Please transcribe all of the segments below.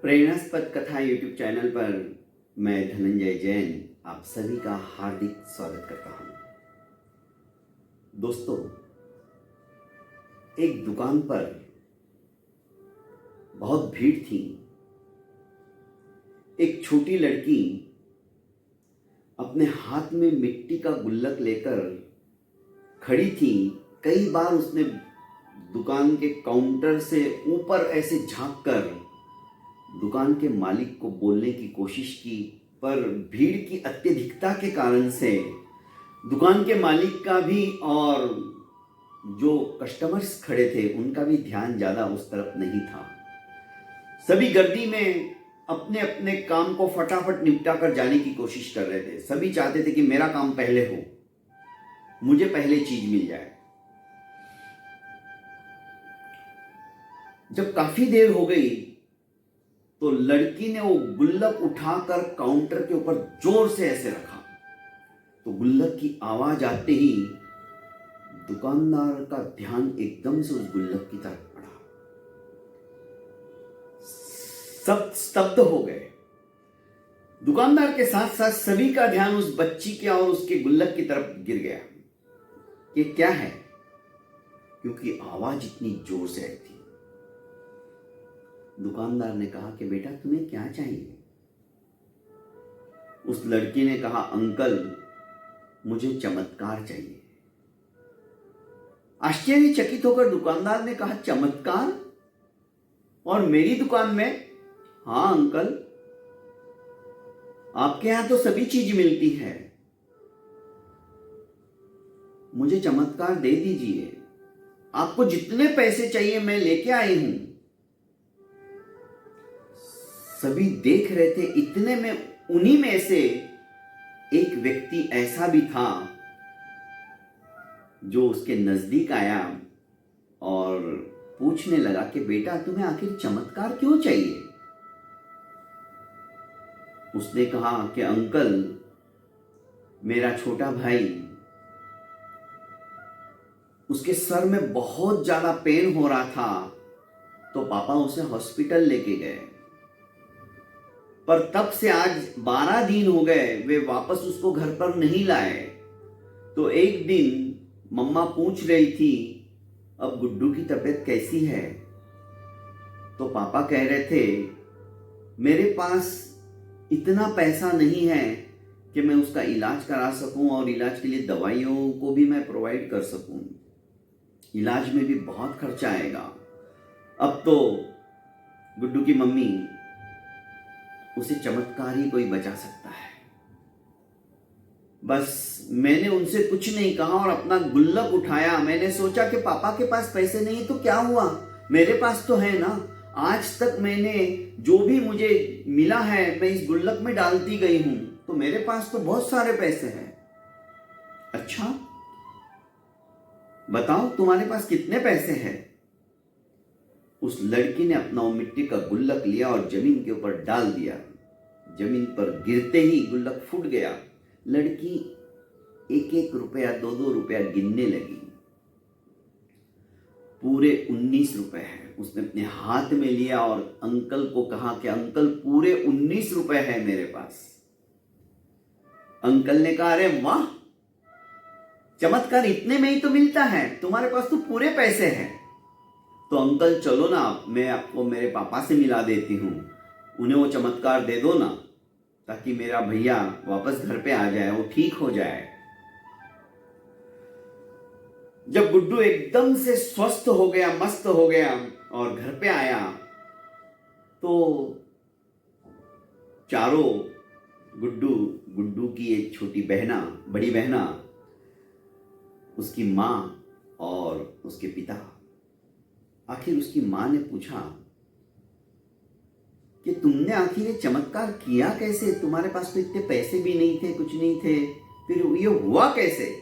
प्रेरणास्पद कथा YouTube channel पर मैं धनंजय जैन आप सभी का हार्दिक स्वागत करता हूं। दोस्तों, एक दुकान पर बहुत भीड़ थी। एक छोटी लड़की अपने हाथ में मिट्टी का गुल्लक लेकर खड़ी थी। कई बार उसने दुकान के काउंटर से ऊपर ऐसे झांक कर दुकान के मालिक को बोलने की कोशिश की, पर भीड़ की अत्यधिकता के कारण से दुकान के मालिक का भी और जो कस्टमर्स खड़े थे उनका भी ध्यान ज़्यादा उस तरफ नहीं था। सभी गर्दी में अपने अपने काम को फटाफट निपटा कर जाने की कोशिश कर रहे थे। सभी चाहते थे कि मेरा काम पहले हो, मुझे पहले चीज मिल जाए। जब काफी देर हो गई तो लड़की ने वो गुल्लक उठाकर काउंटर के ऊपर जोर से ऐसे रखा, तो गुल्लक की आवाज आते ही दुकानदार का ध्यान एकदम से उस गुल्लक की तरफ पड़ा। सब स्तब्ध हो गए। दुकानदार के साथ साथ सभी का ध्यान उस बच्ची के और उसके गुल्लक की तरफ गिर गया। ये क्या है? क्योंकि आवाज इतनी जोर से आई थी। दुकानदार ने कहा कि बेटा तुम्हें क्या चाहिए? उस लड़की ने कहा, अंकल मुझे चमत्कार चाहिए। आश्चर्यचकित होकर दुकानदार ने कहा, चमत्कार? और मेरी दुकान में? हाँ अंकल, आपके यहां तो सभी चीज मिलती है, मुझे चमत्कार दे दीजिए। आपको जितने पैसे चाहिए मैं लेके आई हूं। सभी देख रहे थे। इतने में उन्हीं में से एक व्यक्ति ऐसा भी था जो उसके नजदीक आया और पूछने लगा कि बेटा तुम्हें आखिर चमत्कार क्यों चाहिए? उसने कहा कि अंकल, मेरा छोटा भाई, उसके सर में बहुत ज्यादा पेन हो रहा था, तो पापा उसे हॉस्पिटल लेके गए, पर तब से आज 12 दिन हो गए वे वापस उसको घर पर नहीं लाए। तो एक दिन मम्मा पूछ रही थी, अब गुड्डू की तबीयत कैसी है? तो पापा कह रहे थे, मेरे पास इतना पैसा नहीं है कि मैं उसका इलाज करा सकूं और इलाज के लिए दवाइयों को भी मैं प्रोवाइड कर सकूं। इलाज में भी बहुत खर्चा आएगा। अब तो गुड्डू की मम्मी, उसे चमत्कार ही कोई बचा सकता है। बस मैंने उनसे कुछ नहीं कहा और अपना गुल्लक उठाया। मैंने सोचा कि पापा के पास पैसे नहीं तो क्या हुआ, मेरे पास तो है ना। आज तक मैंने जो भी मुझे मिला है मैं इस गुल्लक में डालती गई हूं, तो मेरे पास तो बहुत सारे पैसे हैं। अच्छा बताओ तुम्हारे पास कितने पैसे हैं? उस लड़की ने अपना मिट्टी का गुल्लक लिया और जमीन के ऊपर डाल दिया। जमीन पर गिरते ही गुल्लक फूट गया। लड़की एक एक रुपया, दो दो रुपया गिनने लगी। पूरे 19 रुपए हैं। उसने अपने हाथ में लिया और अंकल को कहा कि अंकल पूरे 19 रुपए है मेरे पास। अंकल ने कहा, अरे वाह, चमत्कार इतने में ही तो मिलता है, तुम्हारे पास तो पूरे पैसे हैं। तो अंकल चलो ना, मैं आपको मेरे पापा से मिला देती हूं, उन्हें वो चमत्कार दे दो ना, ताकि मेरा भैया वापस घर पे आ जाए, वो ठीक हो जाए। जब गुड्डू एकदम से स्वस्थ हो गया, मस्त हो गया और घर पे आया, तो चारों गुड्डू की एक छोटी बहना, बड़ी बहना, उसकी मां और उसके पिता, आखिर उसकी मां ने पूछा कि तुमने आखिर ये चमत्कार किया कैसे? तुम्हारे पास तो इतने पैसे भी नहीं थे, कुछ नहीं थे, फिर ये हुआ कैसे?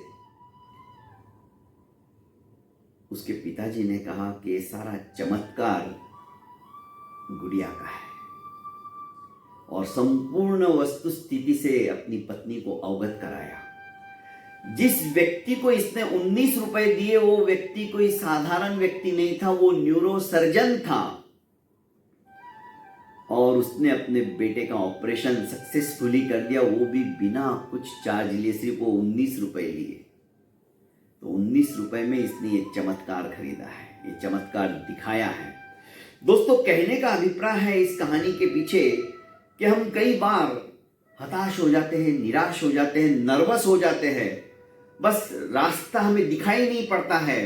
उसके पिताजी ने कहा कि ये सारा चमत्कार गुड़िया का है, और संपूर्ण वस्तु स्थिति से अपनी पत्नी को अवगत कराया। जिस व्यक्ति को इसने 19 रुपए दिए वो व्यक्ति कोई साधारण व्यक्ति नहीं था, वो न्यूरो सर्जन था। और उसने अपने बेटे का ऑपरेशन सक्सेसफुली कर दिया, वो भी बिना कुछ चार्ज लिए, सिर्फ वो 19 रुपए लिए। तो 19 रुपए में इसने ये चमत्कार खरीदा है, ये चमत्कार दिखाया है। दोस्तों, कहने का अभिप्राय है इस कहानी के पीछे कि हम कई बार हताश हो जाते हैं, निराश हो जाते हैं, नर्वस हो जाते हैं, बस रास्ता हमें दिखाई नहीं पड़ता है,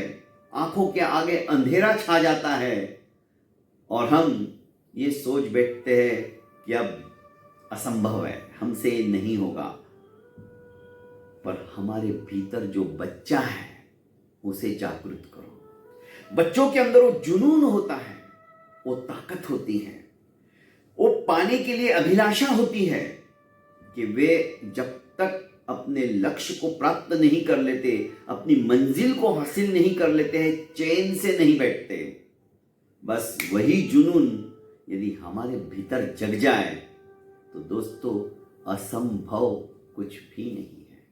आंखों के आगे अंधेरा छा जाता है और हम ये सोच बैठते हैं कि अब असंभव है, हमसे नहीं होगा। पर हमारे भीतर जो बच्चा है उसे जागृत करो। बच्चों के अंदर वो जुनून होता है, वो ताकत होती है, वो पाने के लिए अभिलाषा होती है कि वे जब तक अपने लक्ष्य को प्राप्त नहीं कर लेते, अपनी मंजिल को हासिल नहीं कर लेते हैं, चैन से नहीं बैठते। बस वही जुनून यदि हमारे भीतर जग जाए तो दोस्तों असंभव कुछ भी नहीं है।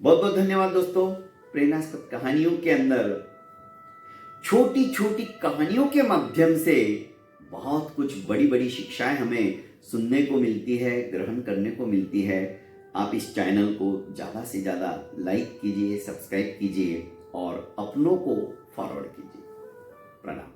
बहुत बहुत धन्यवाद दोस्तों। प्रेरणास्पद कहानियों के अंदर छोटी छोटी कहानियों के माध्यम से बहुत कुछ बड़ी बड़ी शिक्षाएं हमें सुनने को मिलती है, ग्रहण करने को मिलती है। आप इस चैनल को ज़्यादा से ज़्यादा लाइक कीजिए, सब्सक्राइब कीजिए और अपनों को फॉरवर्ड कीजिए। प्रणाम।